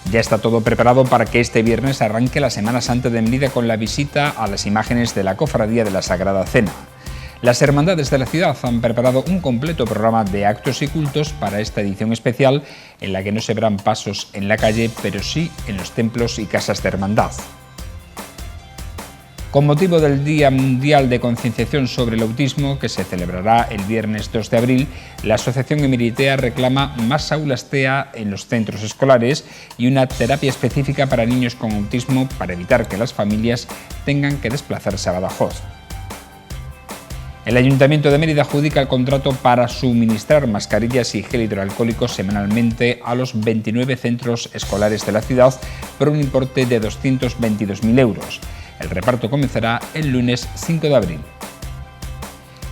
Ya está todo preparado para que este viernes arranque la Semana Santa de Mérida con la visita a las imágenes de la Cofradía de la Sagrada Cena. Las hermandades de la ciudad han preparado un completo programa de actos y cultos para esta edición especial, en la que no se verán pasos en la calle, pero sí en los templos y casas de hermandad. Con motivo del Día Mundial de Concienciación sobre el Autismo, que se celebrará el viernes 2 de abril, la Asociación Emeritea reclama más aulas TEA en los centros escolares y una terapia específica para niños con autismo para evitar que las familias tengan que desplazarse a Badajoz. El Ayuntamiento de Mérida adjudica el contrato para suministrar mascarillas y gel hidroalcohólico semanalmente a los 29 centros escolares de la ciudad por un importe de 222.000 euros. El reparto comenzará el lunes 5 de abril.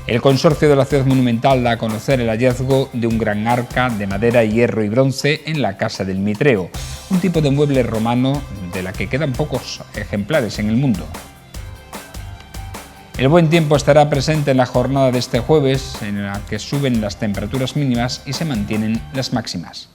El Consorcio de la Ciudad Monumental da a conocer el hallazgo de un gran arca de madera, hierro y bronce en la Casa del Mitreo, un tipo de mueble romano de la que quedan pocos ejemplares en el mundo. El buen tiempo estará presente en la jornada de este jueves, en la que suben las temperaturas mínimas y se mantienen las máximas.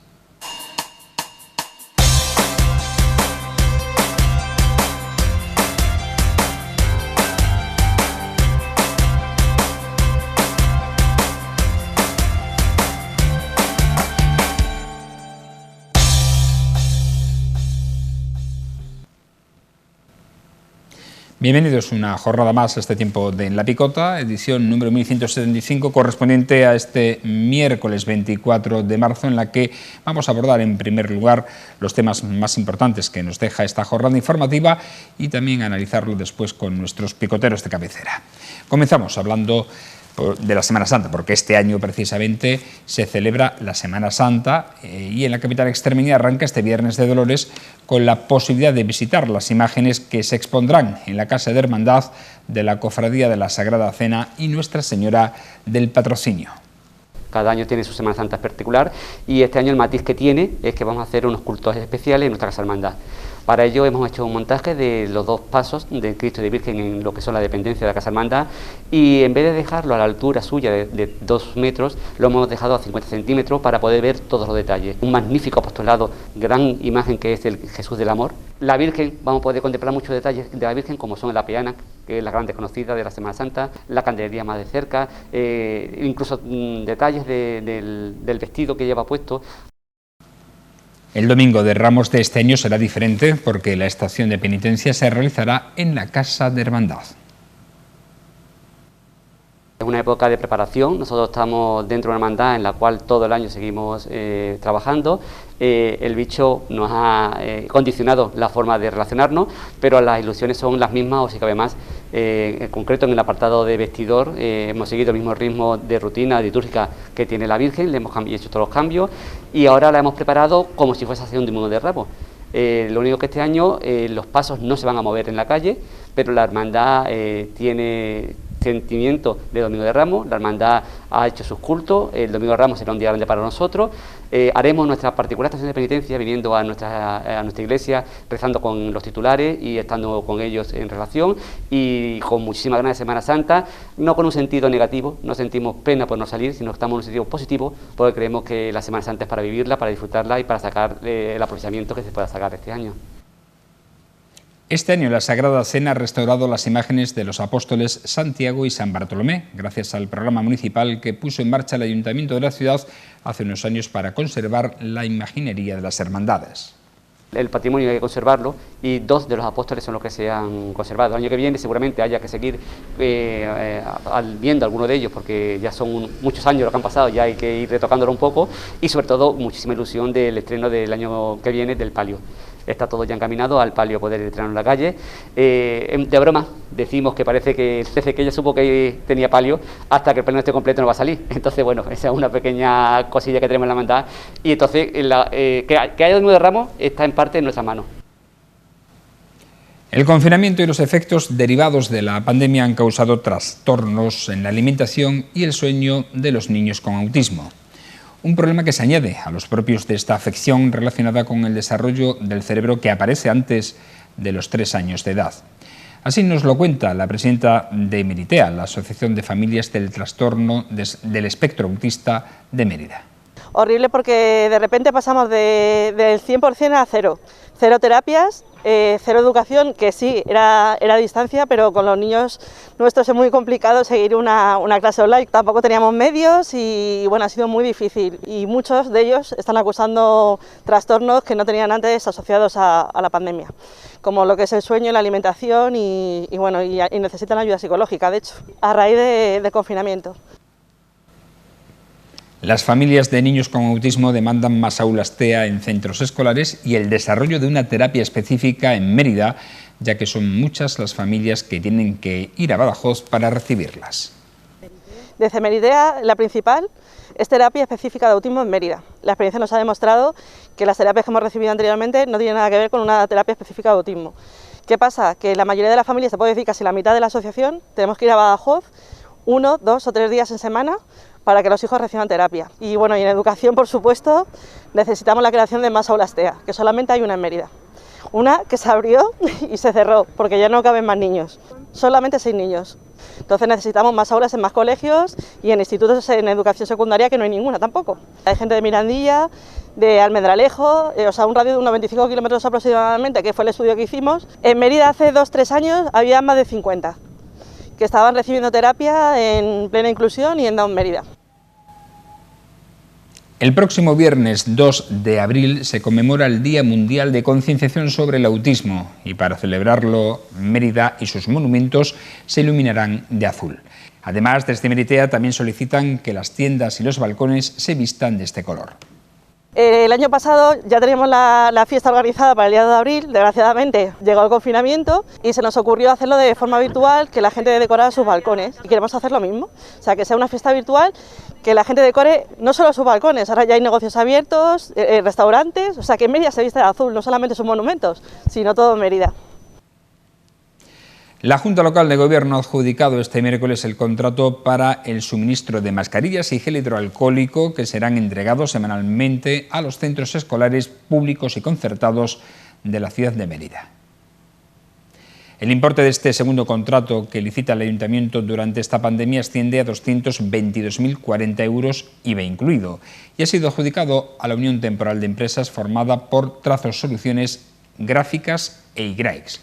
Bienvenidos una jornada más a este tiempo de En la Picota, edición número 1175, correspondiente a este miércoles 24 de marzo, en la que vamos a abordar en primer lugar los temas más importantes que nos deja esta jornada informativa y también analizarlo después con nuestros picoteros de cabecera. Comenzamos hablando de la Semana Santa, porque este año precisamente se celebra la Semana Santa y en la capital extremeña arranca este Viernes de Dolores con la posibilidad de visitar las imágenes que se expondrán en la Casa de Hermandad de la Cofradía de la Sagrada Cena y Nuestra Señora del Patrocinio. Cada año tiene su Semana Santa particular y este año el matiz que tiene es que vamos a hacer unos cultos especiales en nuestra Casa de Hermandad. Para ello hemos hecho un montaje de los dos pasos de Cristo y de Virgen en lo que son la dependencia de la Casa de Hermandad, y en vez de dejarlo a la altura suya de 2 metros, lo hemos dejado a 50 centímetros para poder ver todos los detalles. Un magnífico apostolado, gran imagen que es el Jesús del Amor. La Virgen, vamos a poder contemplar muchos detalles de la Virgen, como son la peana, que es la gran desconocida de la Semana Santa, la candelería más de cerca, incluso detalles del vestido que lleva puesto. El domingo de Ramos de este año será diferente porque la estación de penitencia se realizará en la Casa de Hermandad. Es una época de preparación, nosotros estamos dentro de una hermandad en la cual todo el año seguimos trabajando. El bicho nos ha condicionado la forma de relacionarnos, pero las ilusiones son las mismas o si cabe más. En concreto en el apartado de vestidor hemos seguido el mismo ritmo de rutina litúrgica que tiene la Virgen, le hemos hecho todos los cambios y ahora la hemos preparado como si fuese a hacer un domingo de Ramos. Lo único que este año los pasos no se van a mover en la calle, pero la hermandad tiene sentimiento de Domingo de Ramos, la hermandad ha hecho sus cultos, el Domingo de Ramos será un día grande para nosotros, haremos nuestra particular estación de penitencia viniendo a nuestra iglesia, rezando con los titulares y estando con ellos en relación y con muchísimas ganas de Semana Santa, no con un sentido negativo, no sentimos pena por no salir, sino que estamos en un sentido positivo porque creemos que la Semana Santa es para vivirla, para disfrutarla y para sacar el aprovechamiento que se pueda sacar este año. Este año la Sagrada Cena ha restaurado las imágenes de los apóstoles Santiago y San Bartolomé, gracias al programa municipal que puso en marcha el Ayuntamiento de la ciudad hace unos años para conservar la imaginería de las hermandades. El patrimonio hay que conservarlo y 2 de los apóstoles son los que se han conservado. El año que viene seguramente haya que seguir viendo alguno de ellos porque ya son muchos años lo que han pasado, ya hay que ir retocándolo un poco y sobre todo muchísima ilusión del estreno del año que viene del palio. Está todo ya encaminado al palio poder estrenar en la calle. De broma decimos que parece que desde que ella supo que tenía palio hasta que el palio no esté completo no va a salir. Entonces bueno, esa es una pequeña cosilla que tenemos en la hermandad y entonces que haya Domingo de Ramos está en parte en nuestra mano. El confinamiento y los efectos derivados de la pandemia han causado trastornos en la alimentación y el sueño de los niños con autismo. Un problema que se añade a los propios de esta afección relacionada con el desarrollo del cerebro que aparece antes de los 3 años de edad. Así nos lo cuenta la presidenta de Emeritea, la Asociación de Familias del Trastorno del Espectro Autista de Mérida. Horrible porque de repente pasamos del 100% a cero. Cero terapias, cero educación, que sí, era a distancia, pero con los niños nuestros es muy complicado seguir una clase online. Tampoco teníamos medios y bueno, ha sido muy difícil. Y muchos de ellos están acusando trastornos que no tenían antes asociados a la pandemia, como lo que es el sueño, la alimentación y necesitan ayuda psicológica, de hecho, a raíz del confinamiento. Las familias de niños con autismo demandan más aulas TEA en centros escolares y el desarrollo de una terapia específica en Mérida, ya que son muchas las familias que tienen que ir a Badajoz para recibirlas. Desde Meridea, la principal es terapia específica de autismo en Mérida. La experiencia nos ha demostrado que las terapias que hemos recibido anteriormente no tienen nada que ver con una terapia específica de autismo. ¿Qué pasa? Que la mayoría de las familias, se puede decir casi la mitad de la asociación, tenemos que ir a Badajoz 1, 2 o 3 días en semana para que los hijos reciban terapia. Y bueno, y en educación, por supuesto, necesitamos la creación de más aulas TEA, que solamente hay una en Mérida. Una que se abrió y se cerró, porque ya no caben más niños, solamente 6 niños. Entonces necesitamos más aulas en más colegios y en institutos en educación secundaria, que no hay ninguna tampoco. Hay gente de Mirandilla, de Almendralejo, o sea, un radio de unos 25 kilómetros aproximadamente, que fue el estudio que hicimos. En Mérida hace 2 o 3 años había más de 50 que estaban recibiendo terapia en plena inclusión y en Down Mérida. El próximo viernes 2 de abril se conmemora el Día Mundial de Concienciación sobre el Autismo y para celebrarlo Mérida y sus monumentos se iluminarán de azul. Además, desde Meritea también solicitan que las tiendas y los balcones se vistan de este color. El año pasado ya teníamos la fiesta organizada para el día de abril, desgraciadamente llegó el confinamiento y se nos ocurrió hacerlo de forma virtual, que la gente decorara sus balcones, y queremos hacer lo mismo, o sea, que sea una fiesta virtual, que la gente decore no solo sus balcones, ahora ya hay negocios abiertos, restaurantes, o sea, que Mérida se viste de azul, no solamente sus monumentos, sino todo Mérida. La Junta Local de Gobierno ha adjudicado este miércoles el contrato para el suministro de mascarillas y gel hidroalcohólico que serán entregados semanalmente a los centros escolares públicos y concertados de la ciudad de Mérida. El importe de este segundo contrato que licita el Ayuntamiento durante esta pandemia asciende a 222.040 euros, IVA incluido, y ha sido adjudicado a la Unión Temporal de Empresas formada por Trazos Soluciones Gráficas e IGRAEX.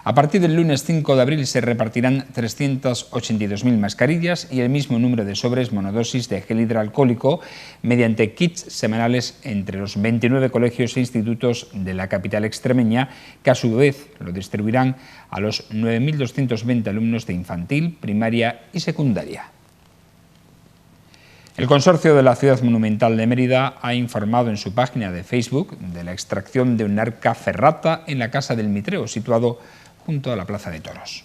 A partir del lunes 5 de abril se repartirán 382.000 mascarillas y el mismo número de sobres monodosis de gel hidroalcohólico mediante kits semanales entre los 29 colegios e institutos de la capital extremeña, que a su vez lo distribuirán a los 9.220 alumnos de infantil, primaria y secundaria. El Consorcio de la Ciudad Monumental de Mérida ha informado en su página de Facebook de la extracción de un arca ferrata en la Casa del Mitreo, situado junto a la Plaza de Toros.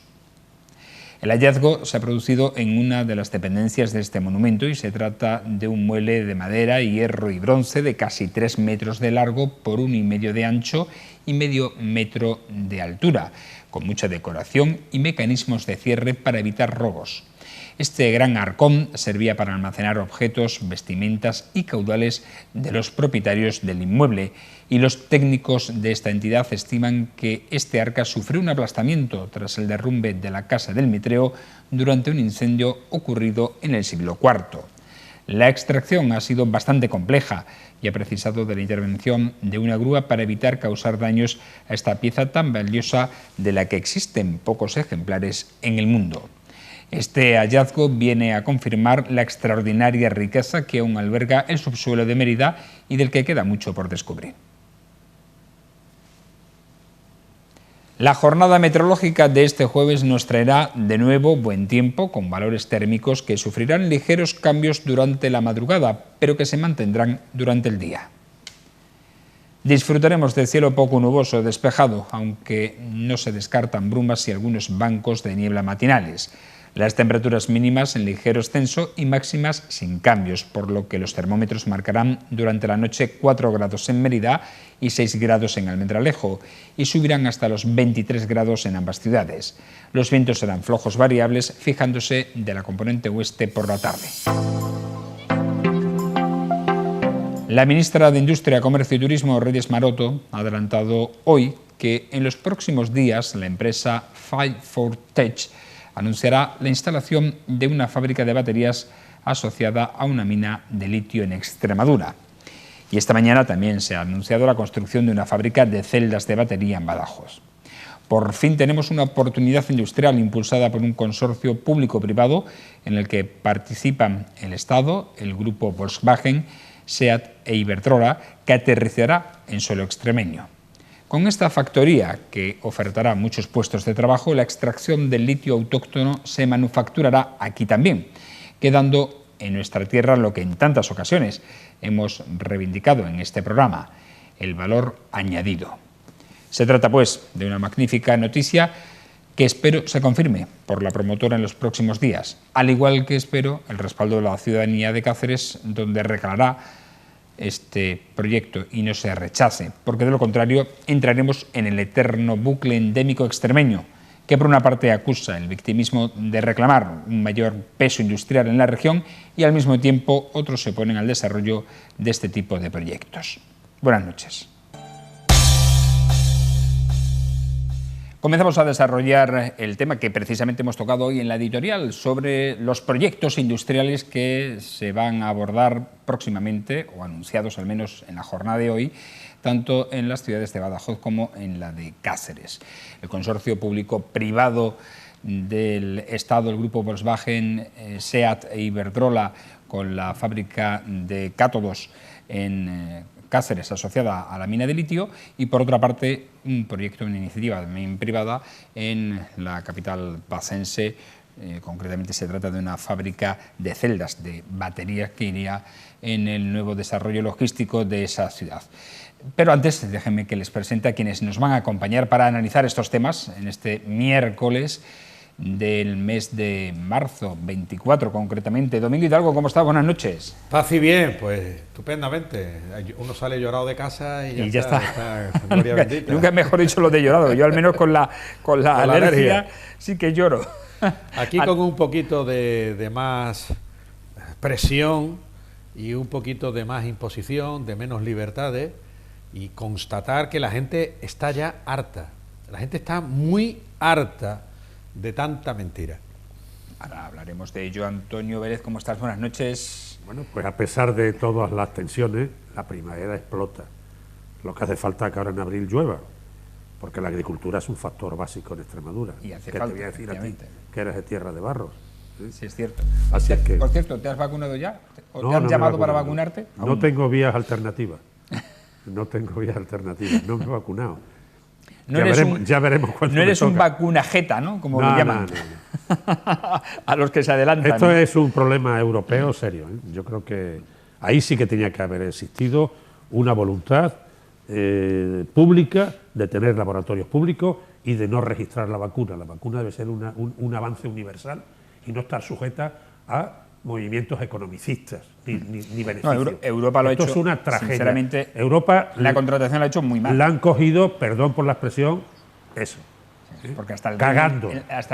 El hallazgo se ha producido en una de las dependencias de este monumento y se trata de un mueble de madera, hierro y bronce de casi 3 metros de largo por 1,5 de ancho y medio metro de altura, con mucha decoración y mecanismos de cierre para evitar robos. Este gran arcón servía para almacenar objetos, vestimentas y caudales de los propietarios del inmueble, y los técnicos de esta entidad estiman que este arca sufrió un aplastamiento tras el derrumbe de la Casa del Mitreo durante un incendio ocurrido en el siglo IV. La extracción ha sido bastante compleja y ha precisado de la intervención de una grúa para evitar causar daños a esta pieza tan valiosa de la que existen pocos ejemplares en el mundo. Este hallazgo viene a confirmar la extraordinaria riqueza que aún alberga el subsuelo de Mérida y del que queda mucho por descubrir. La jornada meteorológica de este jueves nos traerá de nuevo buen tiempo, con valores térmicos que sufrirán ligeros cambios durante la madrugada, pero que se mantendrán durante el día. Disfrutaremos de cielo poco nuboso despejado, aunque no se descartan brumas y algunos bancos de niebla matinales. Las temperaturas mínimas en ligero ascenso y máximas sin cambios, por lo que los termómetros marcarán durante la noche 4 grados en Mérida y 6 grados en Almendralejo, y subirán hasta los 23 grados en ambas ciudades. Los vientos serán flojos variables, fijándose de la componente oeste por la tarde. La ministra de Industria, Comercio y Turismo, Reyes Maroto, ha adelantado hoy que en los próximos días la empresa 54Tech anunciará la instalación de una fábrica de baterías asociada a una mina de litio en Extremadura. Y esta mañana también se ha anunciado la construcción de una fábrica de celdas de batería en Badajoz. Por fin tenemos una oportunidad industrial impulsada por un consorcio público-privado en el que participan el Estado, el grupo Volkswagen, SEAT e Iberdrola, que aterrizará en suelo extremeño. Con esta factoría, que ofertará muchos puestos de trabajo, la extracción del litio autóctono se manufacturará aquí también, quedando en nuestra tierra lo que en tantas ocasiones hemos reivindicado en este programa, el valor añadido. Se trata, pues, de una magnífica noticia que espero se confirme por la promotora en los próximos días, al igual que espero el respaldo de la ciudadanía de Cáceres, donde recalará este proyecto y no se rechace, porque de lo contrario entraremos en el eterno bucle endémico extremeño, que por una parte acusa el victimismo de reclamar un mayor peso industrial en la región y al mismo tiempo otros se oponen al desarrollo de este tipo de proyectos. Buenas noches. Comenzamos a desarrollar el tema que precisamente hemos tocado hoy en la editorial sobre los proyectos industriales que se van a abordar próximamente, o anunciados al menos en la jornada de hoy, tanto en las ciudades de Badajoz como en la de Cáceres. El consorcio público-privado del Estado, el grupo Volkswagen, SEAT e Iberdrola, con la fábrica de cátodos en Cáceres asociada a la mina de litio, y por otra parte un proyecto, una iniciativa también privada en la capital pacense. Concretamente se trata de una fábrica de celdas de baterías que iría en el nuevo desarrollo logístico de esa ciudad. Pero antes déjenme que les presente a quienes nos van a acompañar para analizar estos temas en este miércoles del mes de marzo, 24 concretamente. Domingo Hidalgo, ¿cómo está? Buenas noches. Paz y bien, pues estupendamente. Uno sale llorado de casa y ya está. Gloria bendita. Nunca mejor dicho lo de llorado. Yo al menos con la alergia sí que lloro. Aquí con un poquito de más presión y un poquito de más imposición, de menos libertades, y constatar que la gente está ya harta. La gente está muy harta de tanta mentira. Ahora hablaremos de ello. Antonio Vélez, ¿cómo estás? Buenas noches. Bueno, pues a pesar de todas las tensiones, la primavera explota. Lo que hace falta es que ahora en abril llueva, porque la agricultura es un factor básico en Extremadura. Y hace ¿Qué falta, te voy a decir a ti, que eres de tierra de barros? Sí, es cierto. Así es que... Por cierto, ¿te has vacunado ya? ¿O te han llamado para vacunarte? No tengo vías alternativas. No tengo vías alternativas. No me he vacunado. Ya veremos cuándo. No eres un vacunajeta, ¿no? Como lo llaman. No. A los que se adelantan. Esto es un problema europeo serio, ¿eh? Yo creo que ahí sí que tenía que haber existido una voluntad pública de tener laboratorios públicos y de no registrar la vacuna. La vacuna debe ser un avance universal y no estar sujeta a movimientos economicistas ni beneficios. No, Europa lo ha hecho. Esto es una tragedia. Sinceramente, Europa, la contratación la ha hecho muy mal. La han cogido, perdón por la expresión, eso. Porque hasta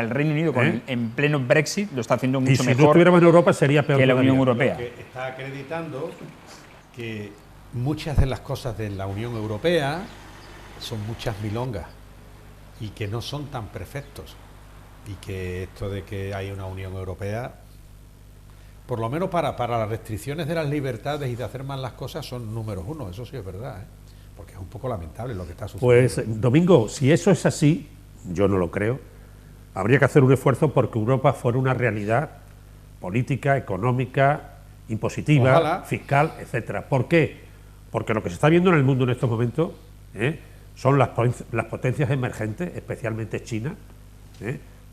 el Reino Unido, en pleno Brexit, lo está haciendo mucho mejor. Y si no estuviéramos en Europa sería peor que la Unión Europea. Que está acreditando que muchas de las cosas de la Unión Europea son muchas milongas y que no son tan perfectos. Y que esto de que hay una Unión Europea, por lo menos para las restricciones de las libertades y de hacer mal las cosas, son números uno. Eso sí es verdad, ¿eh? Porque es un poco lamentable lo que está sucediendo. Pues, Domingo, si eso es así, yo no lo creo, habría que hacer un esfuerzo porque Europa fuera una realidad política, económica, impositiva, ojalá, fiscal, etcétera. ¿Por qué? Porque lo que se está viendo en el mundo en estos momentos son las potencias emergentes, especialmente China,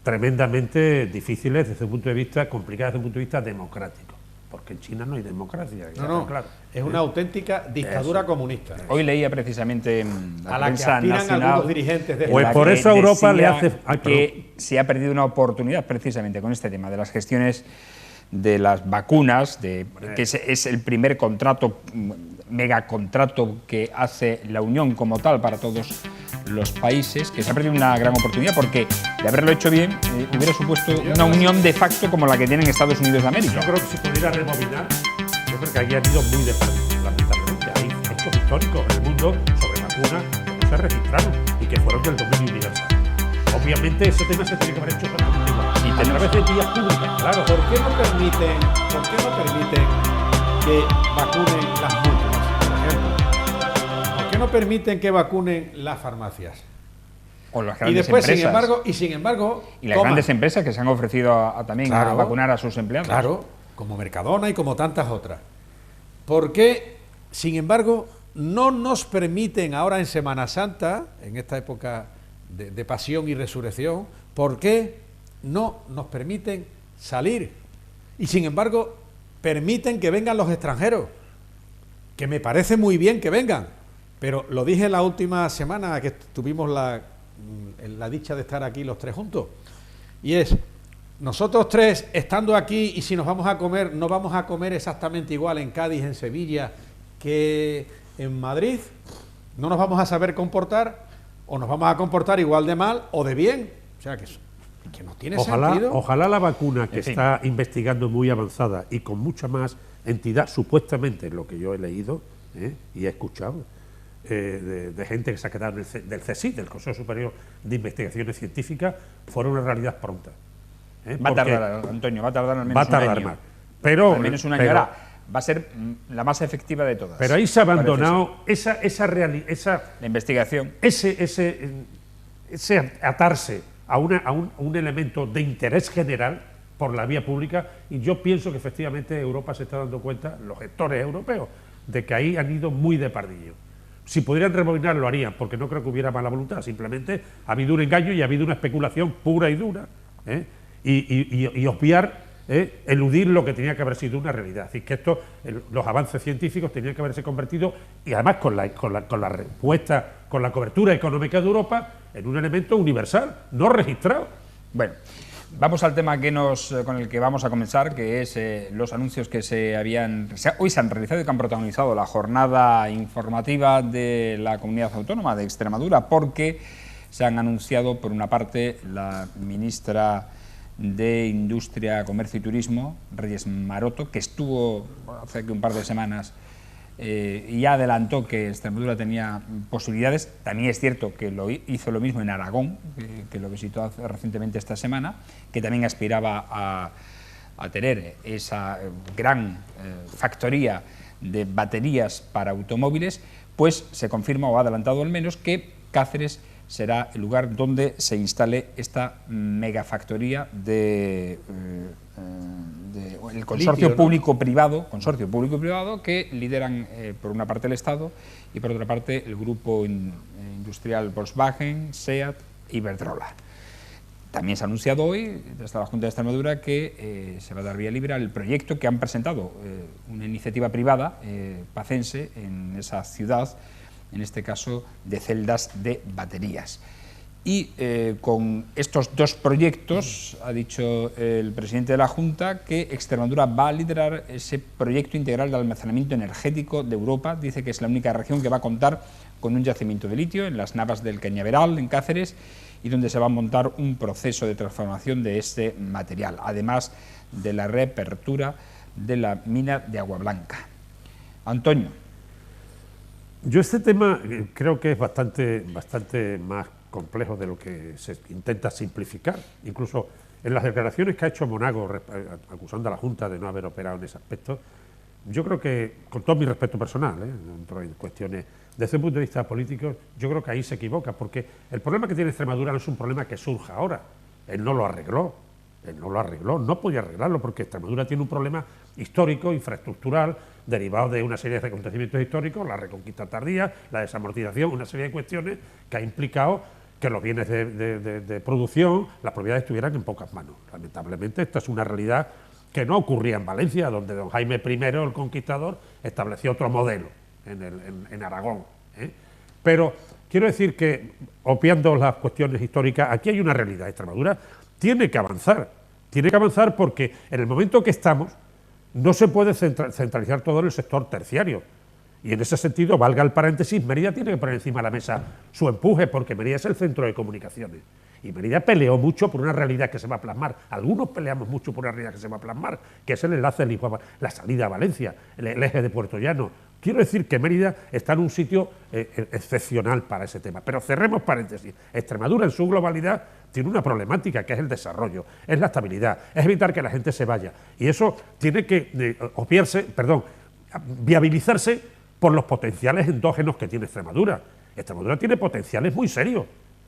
tremendamente difíciles desde un punto de vista, complicadas desde un punto de vista democrático, porque en China no hay democracia. No, claro. Es una auténtica dictadura comunista. Hoy leía precisamente a la que aspiran algunos dirigentes de pues por eso a Europa le hace que se ha perdido una oportunidad precisamente con este tema de las gestiones de las vacunas, que es el primer contrato, megacontrato que hace la Unión como tal para todos los países, que se ha perdido una gran oportunidad porque de haberlo hecho bien hubiera supuesto una unión de facto como la que tienen Estados Unidos de América. Yo creo que si pudiera rebobinar, yo creo que aquí han ido muy despacio, lamentablemente. Hay hechos históricos en el mundo sobre vacunas que no se registraron y que fueron del dominio universal. Obviamente ese tema se tiene que haber hecho exactamente igual. Y a través de vías públicas, claro. ¿Por qué no permiten que vacunen las múltiples? Por ejemplo, no permiten que vacunen las farmacias. O las Y grandes después, empresas. sin embargo, Y las toman. grandes empresas que se han ofrecido también a Claro, vacunar a sus empleados. Claro, como Mercadona y como tantas otras. ¿Por qué, sin embargo, no nos permiten ahora en Semana Santa, en esta época de pasión y resurrección, por qué no nos permiten salir? Y sin embargo, permiten que vengan los extranjeros, que me parece muy bien que vengan, pero lo dije la última semana que tuvimos la dicha de estar aquí los tres juntos, y es, nosotros tres estando aquí, y si nos vamos a comer, no vamos a comer exactamente igual en Cádiz, en Sevilla, que en Madrid, no nos vamos a saber comportar, o nos vamos a comportar igual de mal o de bien, o sea que no tiene sentido. Ojalá la vacuna que En fin. está investigando muy avanzada y con mucha más entidad, supuestamente lo que yo he leído y he escuchado, de gente que se ha quedado del CSIC, del Consejo Superior de Investigaciones Científicas, fuera una realidad pronta. Va a tardar, Antonio, va a tardar al menos va a tardar un año. más. Pero, al menos un año. Ahora, va a ser la más efectiva de todas. Pero ahí se ha Parece abandonado ser. esa La investigación. ese atarse a un elemento de interés general por la vía pública, y yo pienso que efectivamente Europa se está dando cuenta, los gestores europeos, de que ahí han ido muy de pardillo. Si pudieran rebobinar lo harían, porque no creo que hubiera mala voluntad, simplemente ha habido un engaño y ha habido una especulación pura y dura, y obviar, eludir lo que tenía que haber sido una realidad. Es decir, que los avances científicos tenían que haberse convertido, y además con la respuesta, con la cobertura económica de Europa, en un elemento universal, no registrado. Bueno, vamos al tema con el que vamos a comenzar, que es los anuncios que hoy se han realizado y que han protagonizado la jornada informativa de la Comunidad Autónoma de Extremadura, porque se han anunciado, por una parte, la ministra de Industria, Comercio y Turismo, Reyes Maroto, que estuvo hace un par de semanas y ya adelantó que Extremadura tenía posibilidades. También es cierto que hizo lo mismo en Aragón, que lo visitó recientemente esta semana, que también aspiraba a tener esa gran factoría de baterías para automóviles. Pues se confirma, o ha adelantado al menos, que Cáceres será el lugar donde se instale esta megafactoría del consorcio público-privado, que lideran por una parte el Estado y por otra parte el grupo industrial Volkswagen, SEAT y Iberdrola. También se ha anunciado hoy desde la Junta de Extremadura que se va a dar vía libre al proyecto que han presentado una iniciativa privada pacense en esa ciudad, en este caso de celdas de baterías. Y con estos dos proyectos, ha dicho el presidente de la Junta, que Extremadura va a liderar ese proyecto integral de almacenamiento energético de Europa. Dice que es la única región que va a contar con un yacimiento de litio en las Navas del Cañaveral, en Cáceres, y donde se va a montar un proceso de transformación de este material, además de la reapertura de la mina de Agua Blanca. Antonio. Yo este tema creo que es bastante más complejo de lo que se intenta simplificar. Incluso en las declaraciones que ha hecho Monago acusando a la Junta de no haber operado en ese aspecto, yo creo que, con todo mi respeto personal, dentro de cuestiones desde el punto de vista político, yo creo que ahí se equivoca, porque el problema que tiene Extremadura no es un problema que surja ahora. Él no lo arregló, no podía arreglarlo, porque Extremadura tiene un problema histórico, infraestructural, derivado de una serie de acontecimientos históricos, la reconquista tardía, la desamortización, una serie de cuestiones que ha implicado que los bienes de producción, las propiedades estuvieran en pocas manos. Lamentablemente, esta es una realidad que no ocurría en Valencia, donde don Jaime I, el Conquistador, estableció otro modelo en Aragón. Pero quiero decir que, obviando las cuestiones históricas, aquí hay una realidad. Extremadura tiene que avanzar porque en el momento que estamos no se puede centralizar todo en el sector terciario. Y en ese sentido, valga el paréntesis, Mérida tiene que poner encima de la mesa su empuje, porque Mérida es el centro de comunicaciones. Y Mérida peleó mucho por una realidad que se va a plasmar. Algunos peleamos mucho por una realidad que se va a plasmar, que es el enlace de Lisboa, la salida a Valencia, el eje de Puerto Llano. Quiero decir que Mérida está en un sitio excepcional para ese tema. Pero cerremos paréntesis. Extremadura en su globalidad tiene una problemática, que es el desarrollo, es la estabilidad, es evitar que la gente se vaya. Y eso tiene que viabilizarse por los potenciales endógenos que tiene Extremadura. Extremadura tiene potenciales muy serios,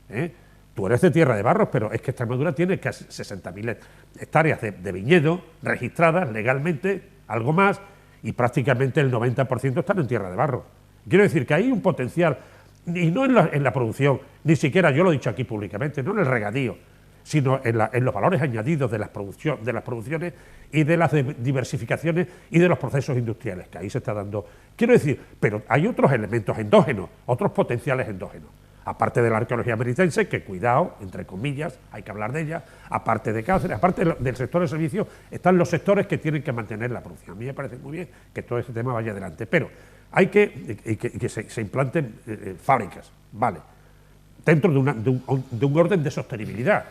¿eh? Tú eres de Tierra de Barros, pero es que Extremadura tiene casi 60.000 hectáreas de viñedo registradas legalmente, algo más, y prácticamente el 90% están en Tierra de Barros. Quiero decir que hay un potencial, y no en la producción, ni siquiera, yo lo he dicho aquí públicamente, no en el regadío, sino en los valores añadidos de las producciones y de las diversificaciones y de los procesos industriales, que ahí se está dando. Quiero decir, pero hay otros elementos endógenos, otros potenciales endógenos, aparte de la arqueología meritense, que cuidado, entre comillas, hay que hablar de ella, aparte de Cáceres, aparte del sector de servicios, están los sectores que tienen que mantener la producción. A mí me parece muy bien que todo ese tema vaya adelante, pero hay que se implanten fábricas, vale, dentro de un orden de sostenibilidad.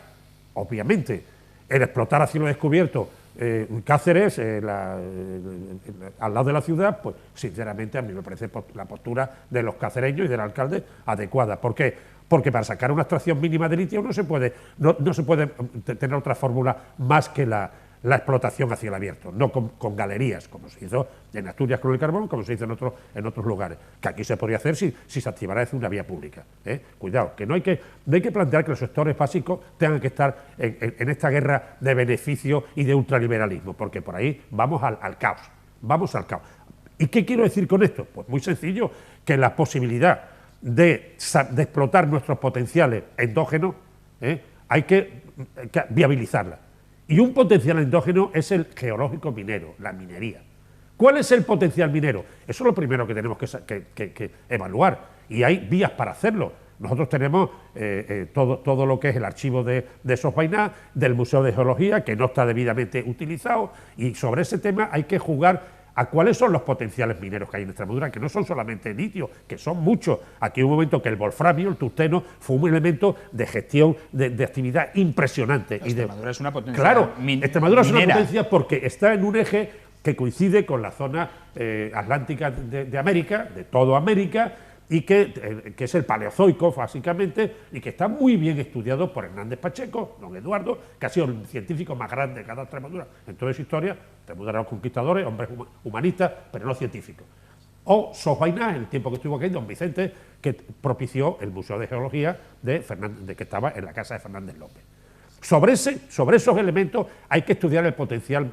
Obviamente, el explotar a cielo descubierto Cáceres, al lado de la ciudad, pues sinceramente a mí me parece la postura de los cacereños y del alcalde adecuada. ¿Por qué? Porque para sacar una extracción mínima de litio no se puede tener otra fórmula más que la explotación a cielo abierto, no con galerías, como se hizo en Asturias con el carbón, como se hizo en otros lugares, que aquí se podría hacer si se activara desde una vía pública. Cuidado, que no hay que plantear que los sectores básicos tengan que estar en esta guerra de beneficio y de ultraliberalismo, porque por ahí vamos al caos, ¿Y qué quiero decir con esto? Pues muy sencillo, que la posibilidad de explotar nuestros potenciales endógenos hay que viabilizarla. Y un potencial endógeno es el geológico minero, la minería. ¿Cuál es el potencial minero? Eso es lo primero que tenemos que evaluar, y hay vías para hacerlo. Nosotros tenemos todo lo que es el archivo de Sosbaina, del Museo de Geología, que no está debidamente utilizado, y sobre ese tema hay que jugar a cuáles son los potenciales mineros que hay en Extremadura, que no son solamente litio, que son muchos. Aquí hubo un momento que el wolframio, el tungsteno, fue un elemento de gestión, de actividad impresionante. Extremadura es una potencia. Claro, Extremadura es una potencia porque está en un eje que coincide con la zona atlántica de América, de toda América, y que es el Paleozoico, básicamente, y que está muy bien estudiado por Hernández Pacheco, don Eduardo, que ha sido el científico más grande de cada Extremadura en toda su historia. Extremadura de los conquistadores, hombres humanistas, pero no científicos. O Sosbaina, en el tiempo que estuvo aquí, don Vicente, que propició el Museo de Geología que estaba en la casa de Fernández López. Sobre esos elementos hay que estudiar el potencial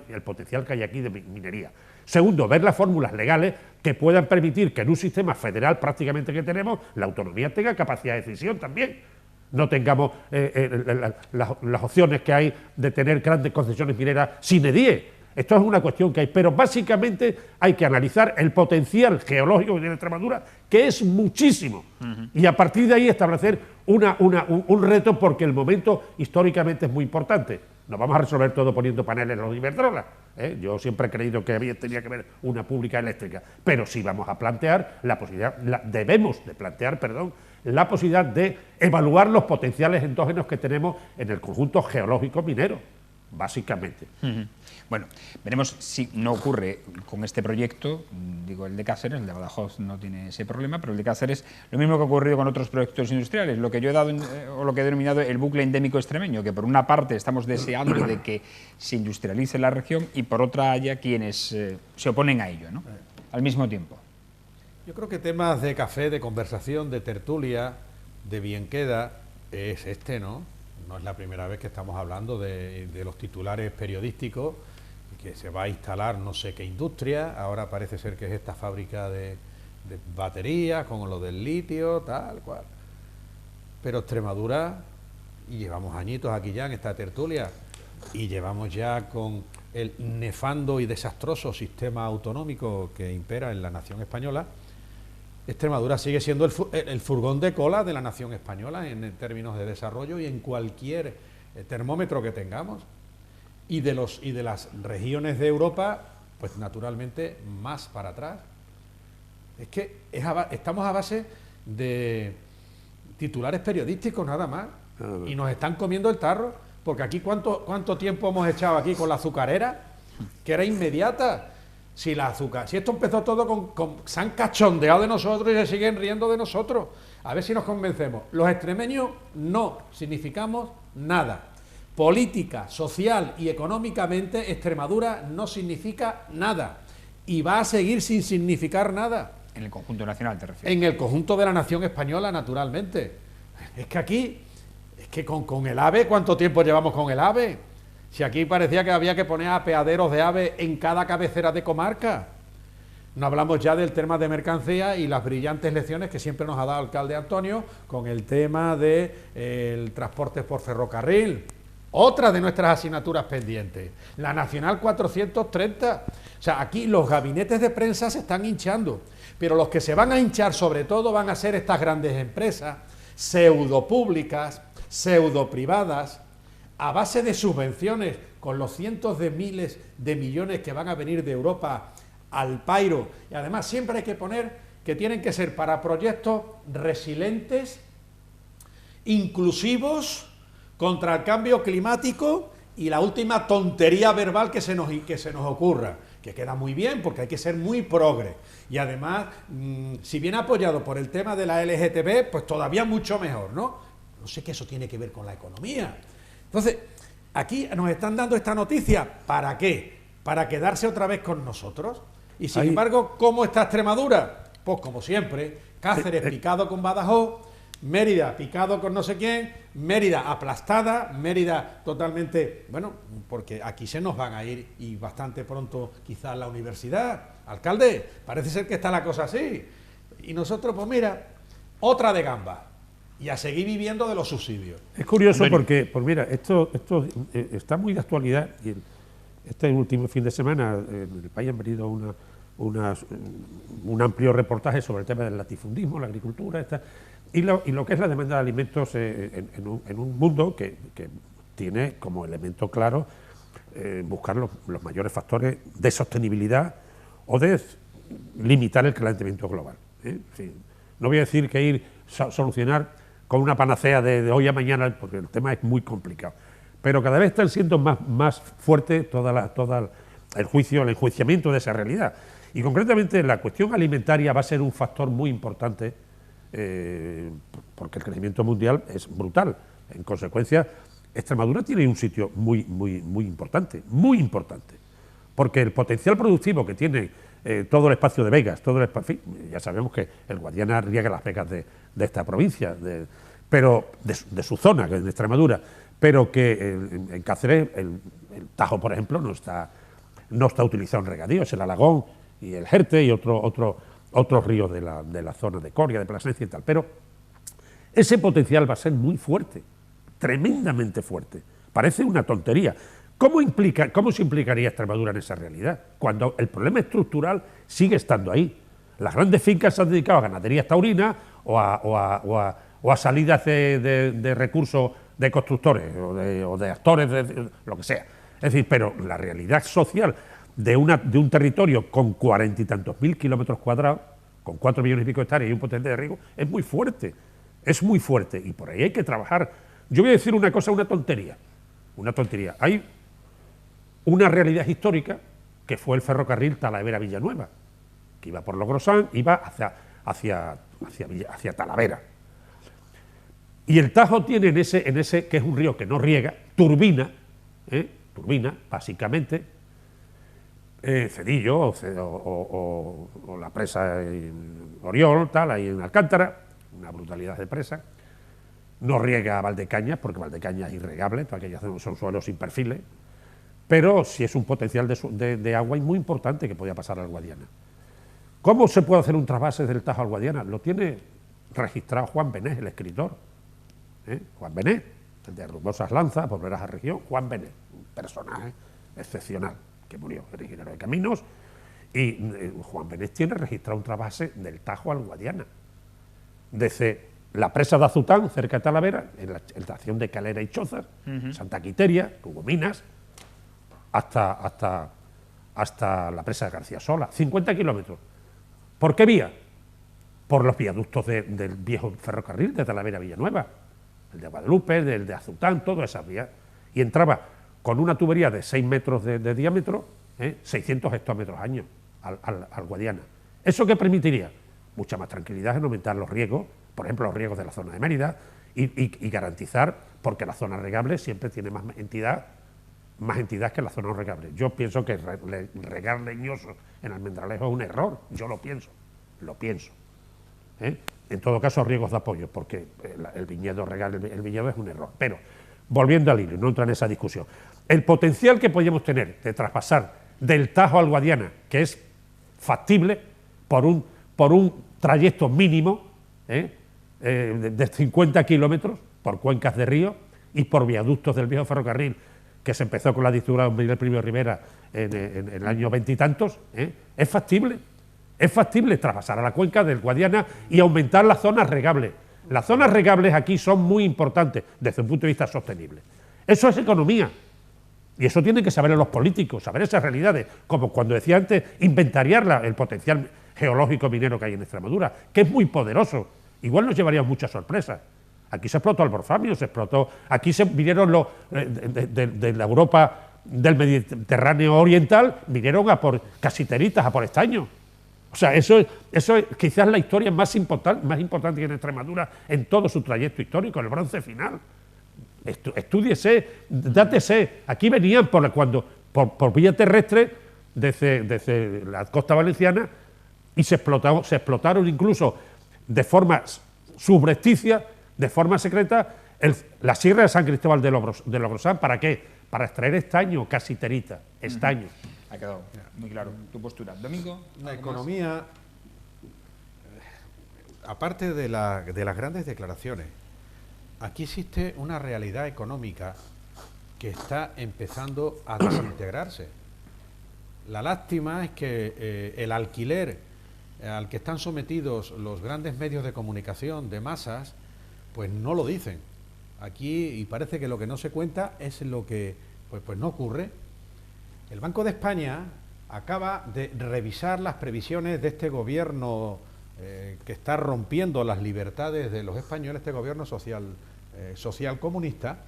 que hay aquí de minería. Segundo, ver las fórmulas legales que puedan permitir que en un sistema federal prácticamente que tenemos, la autonomía tenga capacidad de decisión también. No tengamos las opciones que hay de tener grandes concesiones mineras sine die. Esto es una cuestión que hay, pero básicamente hay que analizar el potencial geológico que tiene Extremadura, que es muchísimo, y a partir de ahí establecer un reto, porque el momento históricamente es muy importante. No vamos a resolver todo poniendo paneles en los Iberdrola. Yo siempre he creído que tenía que haber una pública eléctrica, pero sí vamos a plantear debemos de plantear la posibilidad de evaluar los potenciales endógenos que tenemos en el conjunto geológico minero, básicamente. Bueno, veremos si no ocurre con este proyecto, digo el de Cáceres, el de Badajoz no tiene ese problema, pero el de Cáceres, lo mismo que ha ocurrido con otros proyectos industriales, lo que yo he dado, o lo que he denominado el bucle endémico extremeño, que por una parte estamos deseando de que se industrialice la región y por otra haya quienes se oponen a ello, ¿no? Al mismo tiempo. Yo creo que temas de café, de conversación, de tertulia, de bien queda, es ¿no? No es la primera vez que estamos hablando de los titulares periodísticos, que se va a instalar no sé qué industria, ahora parece ser que es esta fábrica de baterías, con lo del litio, tal cual. Pero Extremadura, y llevamos añitos aquí ya en esta tertulia, y llevamos ya con el nefando y desastroso sistema autonómico que impera en la nación española, Extremadura sigue siendo el furgón de cola de la nación española en términos de desarrollo y en cualquier termómetro que tengamos. Y de las regiones de Europa, pues naturalmente más para atrás. Es que estamos a base de titulares periodísticos nada más, y nos están comiendo el tarro, porque aquí ¿cuánto tiempo hemos echado aquí con la azucarera? Que era inmediata. Si esto empezó todo se han cachondeado de nosotros y se siguen riendo de nosotros. A ver si nos convencemos. Los extremeños no significamos nada. Política, social y económicamente, Extremadura no significa nada. Y va a seguir sin significar nada. En el conjunto nacional, te refieres. En el conjunto de la nación española, naturalmente. Es que aquí, es que con el AVE, ¿cuánto tiempo llevamos con el AVE? Si aquí parecía que había que poner apeaderos de AVE en cada cabecera de comarca. No hablamos ya del tema de mercancía y las brillantes lecciones que siempre nos ha dado el alcalde Antonio con el tema del transporte por ferrocarril. Otra de nuestras asignaturas pendientes, la Nacional 430. O sea, aquí los gabinetes de prensa se están hinchando, pero los que se van a hinchar sobre todo van a ser estas grandes empresas, pseudopúblicas, pseudoprivadas, a base de subvenciones, con los cientos de miles de millones que van a venir de Europa al pairo. Y además siempre hay que poner que tienen que ser para proyectos resilientes, inclusivos, contra el cambio climático y la última tontería verbal que se nos ocurra, que queda muy bien porque hay que ser muy progre. Y además, si viene apoyado por el tema de la LGTB, pues todavía mucho mejor, ¿no? No sé qué eso tiene que ver con la economía. Entonces, aquí nos están dando esta noticia, ¿para qué? Para quedarse otra vez con nosotros. Y sin embargo, ¿cómo está Extremadura? Pues como siempre, Cáceres picado con Badajoz, Mérida picado con no sé quién, Mérida aplastada, Mérida totalmente, bueno, porque aquí se nos van a ir y bastante pronto quizás la universidad. Alcalde, parece ser que está la cosa así. Y nosotros, pues mira, otra de gamba. Y a seguir viviendo de los subsidios. Es curioso porque, pues mira, esto está muy de actualidad. Y este último fin de semana en el país han venido un amplio reportaje sobre el tema del latifundismo, la agricultura, y lo que es la demanda de alimentos en un mundo que tiene como elemento claro buscar los mayores factores de sostenibilidad o de limitar el calentamiento global. Sí, no voy a decir que ir a solucionar con una panacea de hoy a mañana, porque el tema es muy complicado, pero cada vez están siendo más fuerte todo el enjuiciamiento de esa realidad. Y concretamente la cuestión alimentaria va a ser un factor muy importante porque el crecimiento mundial es brutal. En consecuencia, Extremadura tiene un sitio muy importante, porque el potencial productivo que tiene todo el espacio de vegas, ya sabemos que el Guadiana riega las vegas de esta provincia, pero de su zona, que es de Extremadura, pero que en Cáceres el Tajo, por ejemplo, no está utilizado en regadío, es el Alagón y el Jerte y otros ríos de la zona de Coria, de Plasencia y tal. Pero ese potencial va a ser muy fuerte, tremendamente fuerte. Parece una tontería. ¿Cómo se implicaría Extremadura en esa realidad? Cuando el problema estructural sigue estando ahí. Las grandes fincas se han dedicado a ganaderías taurinas o a salidas de recursos de constructores o de actores, lo que sea. Es decir, pero la realidad social de un territorio con 40 y tantos mil kilómetros cuadrados, con 4 millones y pico de hectáreas y un potencial de riego, es muy fuerte, y por ahí hay que trabajar. Yo voy a decir una cosa, una tontería. Hay una realidad histórica que fue el ferrocarril Talavera-Villanueva, que iba por Logrosán, iba hacia Talavera. Y el Tajo tiene en ese que es un río que no riega, turbina, básicamente, Cedillo o la presa en Oriol, tal, ahí en Alcántara, una brutalidad de presa. No riega a Valdecañas, porque Valdecañas es irregable, todas aquellas son suelos sin perfiles, pero sí es un potencial de agua muy importante que podía pasar al Guadiana. ¿Cómo se puede hacer un trasvase del Tajo al Guadiana? Lo tiene registrado Juan Benet, el escritor. Juan Benet, el de Rumosas Lanzas, Volverás a Región, Juan Benet, un personaje excepcional que murió, era ingeniero de caminos, y Juan Benet tiene registrado un trasvase del Tajo al Guadiana, desde la presa de Azután, cerca de Talavera, en la estación de Calera y Chozas, Santa Quiteria, que hubo minas, hasta la presa de García Sola, 50 kilómetros. ¿Por qué vía? Por los viaductos del viejo ferrocarril de Talavera a Villanueva, el de Guadalupe, el de Azután, todas esas vías, y entraba con una tubería de 6 metros de diámetro, 600 hectómetros año al Guadiana. ¿Eso qué permitiría? Mucha más tranquilidad en aumentar los riegos, por ejemplo, los riegos de la zona de Mérida, y garantizar, porque la zona regable siempre tiene más entidad que la zona no regable. Yo pienso que regar leñoso en Almendralejo es un error, yo lo pienso. lo pienso. En todo caso, riesgos de apoyo, porque el viñedo regar el viñedo es un error. Pero, volviendo al hilo, no entra en esa discusión. El potencial que podríamos tener de traspasar del Tajo al Guadiana, que es factible por un trayecto mínimo de 50 kilómetros por cuencas de río y por viaductos del viejo ferrocarril, que se empezó con la dictadura de Miguel Primo Rivera en el año veintitantos, es factible. Es factible traspasar a la cuenca del Guadiana y aumentar las zonas regables. Las zonas regables aquí son muy importantes desde un punto de vista sostenible. Eso es economía. Y eso tienen que saber los políticos, saber esas realidades. Como cuando decía antes, inventariar el potencial geológico minero que hay en Extremadura, que es muy poderoso. Igual nos llevaríamos muchas sorpresas. Aquí se explotó el wolframio, aquí se vinieron los de la Europa del Mediterráneo oriental, vinieron a por casiteritas, a por estaño. O sea, eso es quizás la historia más importante que en Extremadura en todo su trayecto histórico, el bronce final. Estúdiese, dátese. Aquí venían por vía terrestre desde la costa valenciana y se explotaron incluso de forma subrepticia, de forma secreta, la sierra de San Cristóbal de Logrosán. ¿Para qué? Para extraer estaño, casiterita, estaño. Ha quedado muy claro tu postura. Domingo. La economía, aparte de las grandes declaraciones, aquí existe una realidad económica que está empezando a desintegrarse. La lástima es que el alquiler al que están sometidos los grandes medios de comunicación de masas, pues no lo dicen. Aquí, y parece que lo que no se cuenta es lo que pues no ocurre. El Banco de España acaba de revisar las previsiones de este gobierno que está rompiendo las libertades de los españoles, este gobierno social comunista,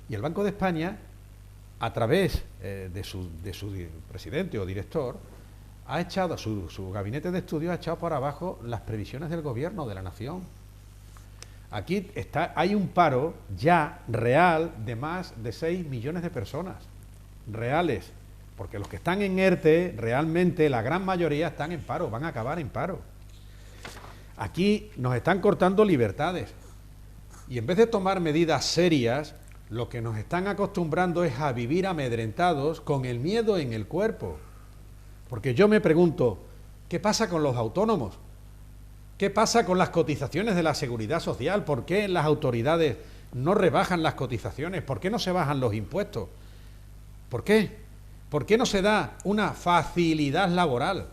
y el Banco de España, a través de su presidente o director, ha echado, su gabinete de estudios ha echado por abajo las previsiones del gobierno de la nación. Aquí hay un paro ya real de más de 6 millones de personas, reales. Porque los que están en ERTE, realmente la gran mayoría están en paro, van a acabar en paro. Aquí nos están cortando libertades. Y en vez de tomar medidas serias, lo que nos están acostumbrando es a vivir amedrentados con el miedo en el cuerpo. Porque yo me pregunto, ¿qué pasa con los autónomos? ¿Qué pasa con las cotizaciones de la Seguridad Social? ¿Por qué las autoridades no rebajan las cotizaciones? ¿Por qué no se bajan los impuestos? ¿Por qué? ¿Por qué no se da una facilidad laboral?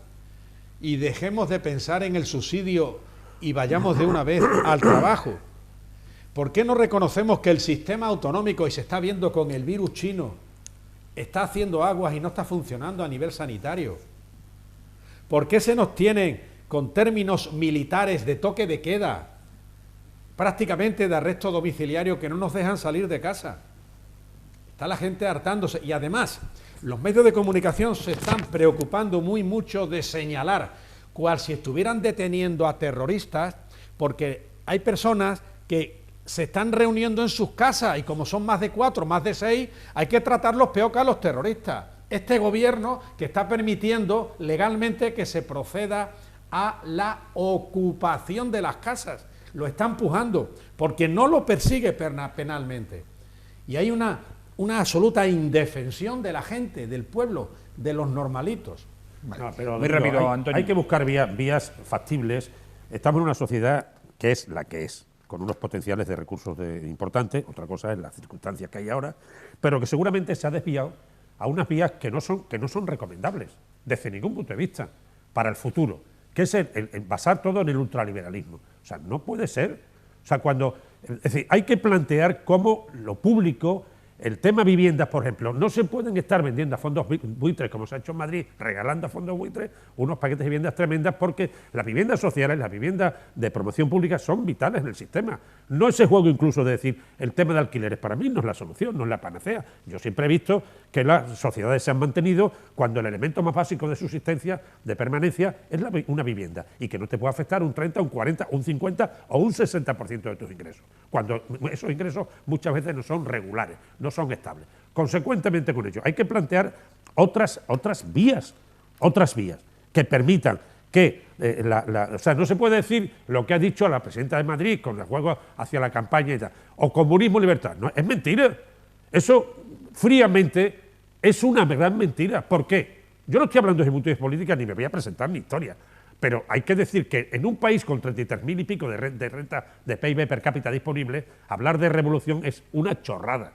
Y dejemos de pensar en el subsidio y vayamos de una vez al trabajo. ¿Por qué no reconocemos que el sistema autonómico, y se está viendo con el virus chino, está haciendo aguas y no está funcionando a nivel sanitario? ¿Por qué se nos tienen con términos militares de toque de queda, prácticamente de arresto domiciliario, que no nos dejan salir de casa? Está la gente hartándose. Y además, los medios de comunicación se están preocupando mucho de señalar, cual si estuvieran deteniendo a terroristas, porque hay personas que se están reuniendo en sus casas y como son más de 4, más de 6, hay que tratarlos peor que a los terroristas. Este gobierno que está permitiendo legalmente que se proceda a la ocupación de las casas, lo está empujando, porque no lo persigue penalmente. Y hay una absoluta indefensión de la gente, del pueblo, de los normalitos. No, pero muy rápido, Antonio. Hay que buscar vías factibles. Estamos en una sociedad que es la que es, con unos potenciales de recursos importantes. Otra cosa es las circunstancias que hay ahora, pero que seguramente se ha desviado a unas vías que no son recomendables desde ningún punto de vista para el futuro, que es el basar todo en el ultraliberalismo. O sea, no puede ser. O sea, es decir, hay que plantear cómo lo público, el tema viviendas, por ejemplo, no se pueden estar vendiendo a fondos buitres, como se ha hecho en Madrid, regalando a fondos buitres unos paquetes de viviendas tremendas, porque las viviendas sociales, las viviendas de promoción pública son vitales en el sistema. No ese juego incluso de decir, el tema de alquileres para mí no es la solución, no es la panacea. Yo siempre he visto que las sociedades se han mantenido cuando el elemento más básico de subsistencia, de permanencia, es una vivienda, y que no te puede afectar un 30, un 40, un 50 o un 60% de tus ingresos, cuando esos ingresos muchas veces no son regulares, no son estables. Consecuentemente con ello, hay que plantear otras vías que permitan que o sea, no se puede decir lo que ha dicho la presidenta de Madrid con el juego hacia la campaña y tal, o comunismo, libertad. No, es mentira. Eso, fríamente, es una gran mentira. ¿Por qué? Yo no estoy hablando de puntos de política ni me voy a presentar mi historia, pero hay que decir que en un país con 33.000 y pico de renta de PIB per cápita disponible, hablar de revolución es una chorrada.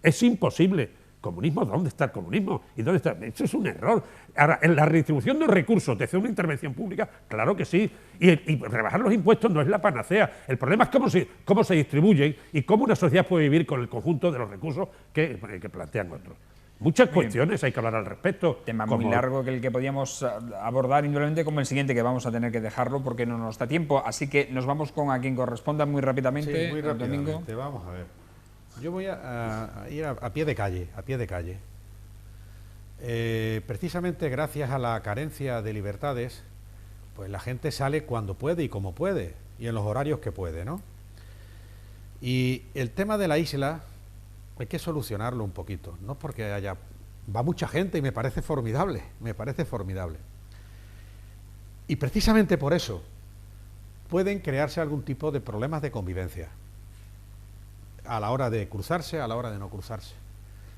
Es imposible. ¿Comunismo? ¿Dónde está el comunismo? ¿Y dónde está? Eso es un error. Ahora, en la redistribución de recursos, desde una intervención pública, claro que sí. Y rebajar los impuestos no es la panacea. El problema es cómo se distribuyen y cómo una sociedad puede vivir con el conjunto de los recursos que plantean otros. Muchas cuestiones hay que hablar al respecto. Tema muy largo que el que podíamos abordar indudablemente, como el siguiente, que vamos a tener que dejarlo porque no nos da tiempo. Así que nos vamos con a quien corresponda muy rápidamente. Sí, muy rápidamente. Domingo. Vamos a ver. Yo voy a ir a pie de calle, precisamente gracias a la carencia de libertades, pues la gente sale cuando puede y como puede, y en los horarios que puede, ¿no? Y el tema de la isla hay que solucionarlo un poquito, no porque va mucha gente y me parece formidable, Y precisamente por eso pueden crearse algún tipo de problemas de convivencia a la hora de cruzarse, a la hora de no cruzarse.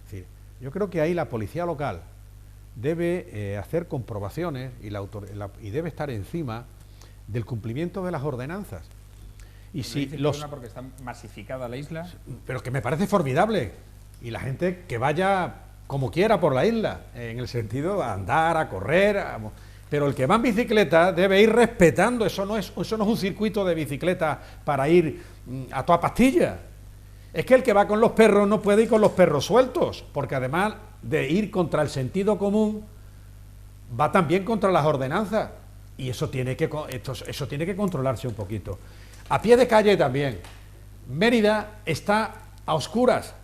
Es decir, yo creo que ahí la policía local debe hacer comprobaciones y debe estar encima del cumplimiento de las ordenanzas. Y si porque está masificada la isla. Pero que me parece formidable. Y la gente que vaya como quiera por la isla, en el sentido de andar, a correr, pero el que va en bicicleta debe ir respetando. Eso no es un circuito de bicicleta para ir a toda pastilla. Es que el que va con los perros no puede ir con los perros sueltos, porque además de ir contra el sentido común, va también contra las ordenanzas, y eso tiene que controlarse un poquito. A pie de calle también. Mérida está a oscuras,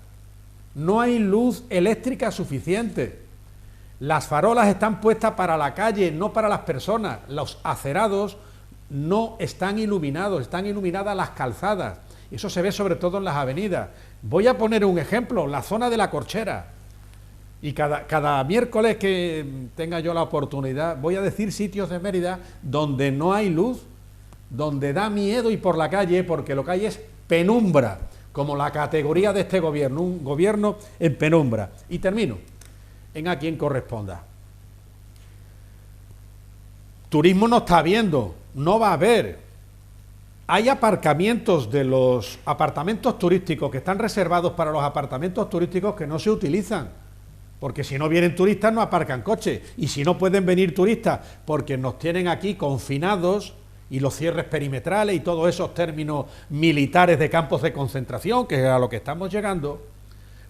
no hay luz eléctrica suficiente, las farolas están puestas para la calle, no para las personas, los acerados no están iluminados, están iluminadas las calzadas. Eso se ve sobre todo en las avenidas. Voy a poner un ejemplo, la zona de la Corchera. Y cada miércoles que tenga yo la oportunidad, voy a decir sitios de Mérida donde no hay luz, donde da miedo ir por la calle, porque lo que hay es penumbra, como la categoría de este gobierno, un gobierno en penumbra. Y termino en a quien corresponda. Turismo no está habiendo, no va a haber. Hay aparcamientos de los apartamentos turísticos que están reservados para los apartamentos turísticos que no se utilizan, porque si no vienen turistas no aparcan coches, y si no pueden venir turistas porque nos tienen aquí confinados y los cierres perimetrales y todos esos términos militares de campos de concentración, que es a lo que estamos llegando,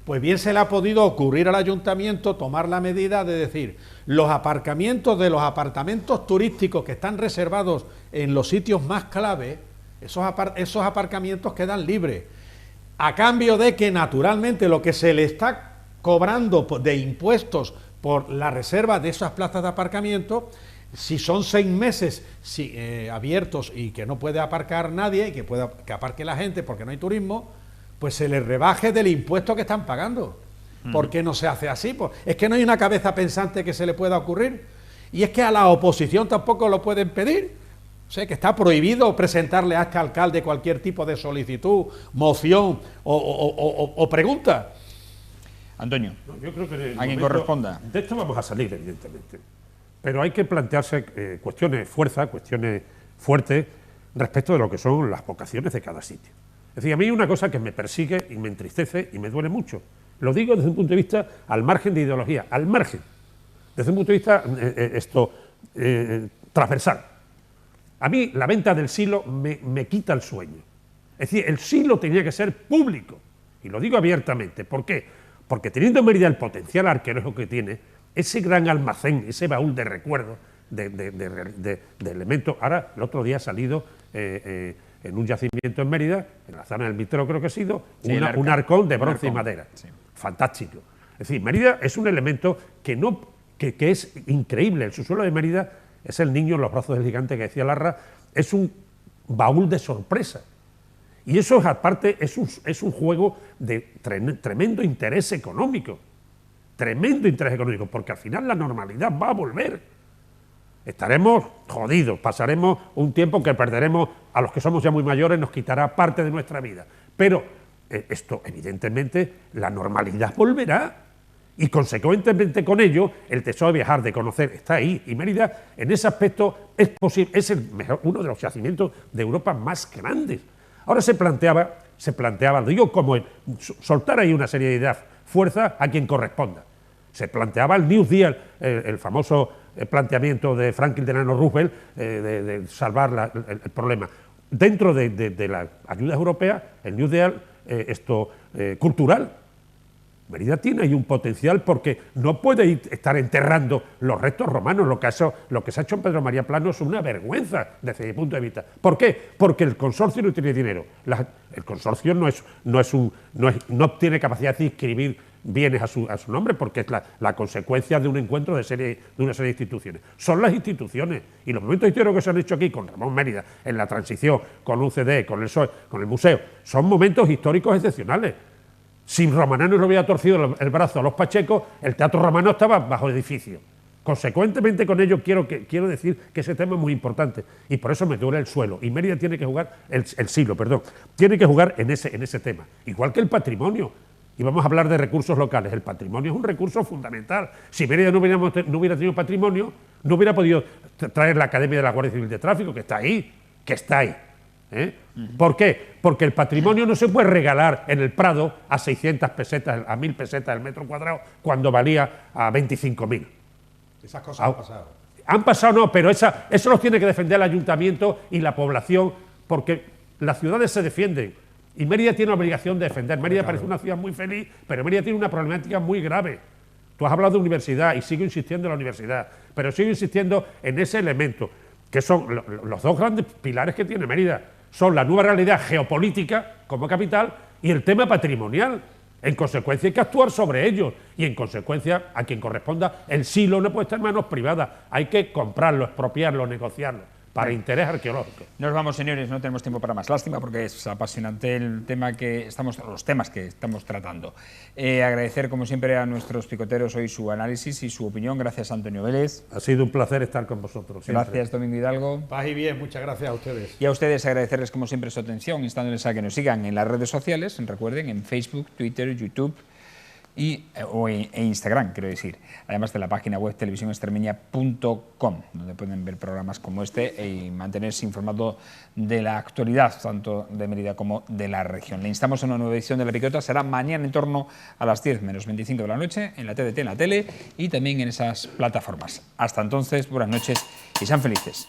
pues bien se le ha podido ocurrir al ayuntamiento tomar la medida de decir, los aparcamientos de los apartamentos turísticos que están reservados en los sitios más clave, esos aparcamientos quedan libres, a cambio de que naturalmente lo que se le está cobrando de impuestos por la reserva de esas plazas de aparcamiento, si son 6 meses abiertos y que no puede aparcar nadie, y que aparque la gente porque no hay turismo, pues se les rebaje del impuesto que están pagando. ¿Por qué no se hace así? Pues es que no hay una cabeza pensante que se le pueda ocurrir, y es que a la oposición tampoco lo pueden pedir. O sea, que está prohibido presentarle a este alcalde cualquier tipo de solicitud, moción o pregunta. Antonio, no, yo creo que a quien corresponda. De esto vamos a salir, evidentemente. Pero hay que plantearse cuestiones fuertes respecto de lo que son las vocaciones de cada sitio. Es decir, a mí hay una cosa que me persigue y me entristece y me duele mucho. Lo digo desde un punto de vista al margen de ideología, al margen. Desde un punto de vista transversal. A mí la venta del silo me quita el sueño. Es decir, el silo tenía que ser público. Y lo digo abiertamente. ¿Por qué? Porque teniendo en Mérida el potencial arqueológico que tiene, ese gran almacén, ese baúl de recuerdos, de elementos. Ahora, el otro día ha salido en un yacimiento en Mérida, en la zona del Mitreo creo que ha sido, sí, un arcón de bronce y madera. Sí. Fantástico. Es decir, Mérida es un elemento que es increíble. El subsuelo de Mérida es el niño en los brazos del gigante que decía Larra, es un baúl de sorpresa. Y eso, aparte, es un juego de tremendo interés económico. Tremendo interés económico, porque al final la normalidad va a volver. estaremos jodidos, pasaremos un tiempo que perderemos, a los que somos ya muy mayores nos quitará parte de nuestra vida. Pero esto, evidentemente, la normalidad volverá. Y consecuentemente con ello, el deseo de viajar, de conocer, está ahí. Y Mérida, en ese aspecto, es uno de los yacimientos de Europa más grandes. Ahora se planteaba, digo, como soltar ahí una serie de ideas, fuerza a quien corresponda. Se planteaba el New Deal, el famoso planteamiento de Franklin Delano Roosevelt de salvar el problema. Dentro de las ayudas europeas, el New Deal, cultural. Mérida tiene ahí un potencial porque no puede estar enterrando los restos romanos. Lo que se ha hecho en Pedro María Plano es una vergüenza desde mi punto de vista. ¿Por qué? Porque el consorcio no tiene dinero. El consorcio no tiene capacidad de inscribir bienes a su nombre porque es la consecuencia de un encuentro de una serie de instituciones. Son las instituciones y los momentos históricos que se han hecho aquí con Ramón Mérida, en la transición, con UCD, con el PSOE, con el museo, son momentos históricos excepcionales. Si Romanano no hubiera torcido el brazo a los Pachecos, el Teatro Romano estaba bajo edificio. Consecuentemente con ello quiero decir que ese tema es muy importante y por eso me duele el suelo. Y Mérida tiene que jugar, el siglo, tiene que jugar en ese tema. Igual que el patrimonio. Y vamos a hablar de recursos locales. El patrimonio es un recurso fundamental. Si Mérida no hubiera tenido patrimonio, no hubiera podido traer la Academia de la Guardia Civil de Tráfico, que está ahí. ¿Por qué? Porque el patrimonio no se puede regalar en el Prado a 600 pesetas, a 1.000 pesetas el metro cuadrado, cuando valía a 25.000. Esas cosas han pasado. Han pasado, no, pero eso los tiene que defender el ayuntamiento y la población, porque las ciudades se defienden. Y Mérida tiene la obligación de defender. Mérida parece una ciudad muy feliz, pero Mérida tiene una problemática muy grave. Tú has hablado de universidad y sigo insistiendo en la universidad, pero sigo insistiendo en ese elemento, que son los dos grandes pilares que tiene Mérida. Son la nueva realidad geopolítica como capital y el tema patrimonial. En consecuencia hay que actuar sobre ellos y en consecuencia a quien corresponda el silo no puede estar en manos privadas. Hay que comprarlo, expropiarlo, negociarlo para interés arqueológico. Nos vamos, señores, no tenemos tiempo para más. Lástima porque es apasionante los temas que estamos tratando. Agradecer como siempre a nuestros picoteros hoy su análisis y su opinión. Gracias, Antonio Vélez. Ha sido un placer estar con vosotros. Siempre. Gracias, Domingo Hidalgo. Paz y bien, muchas gracias a ustedes. Y a ustedes agradecerles como siempre su atención, instándoles a que nos sigan en las redes sociales, recuerden, en Facebook, Twitter, YouTube e Instagram, quiero decir, además de la página web televisionextremeña.com, donde pueden ver programas como este y mantenerse informado de la actualidad, tanto de Mérida como de la región. Le instamos a una nueva edición de La Picota, será mañana en torno a las 10 menos 25 de la noche, en la TDT, en la tele y también en esas plataformas. Hasta entonces, buenas noches y sean felices.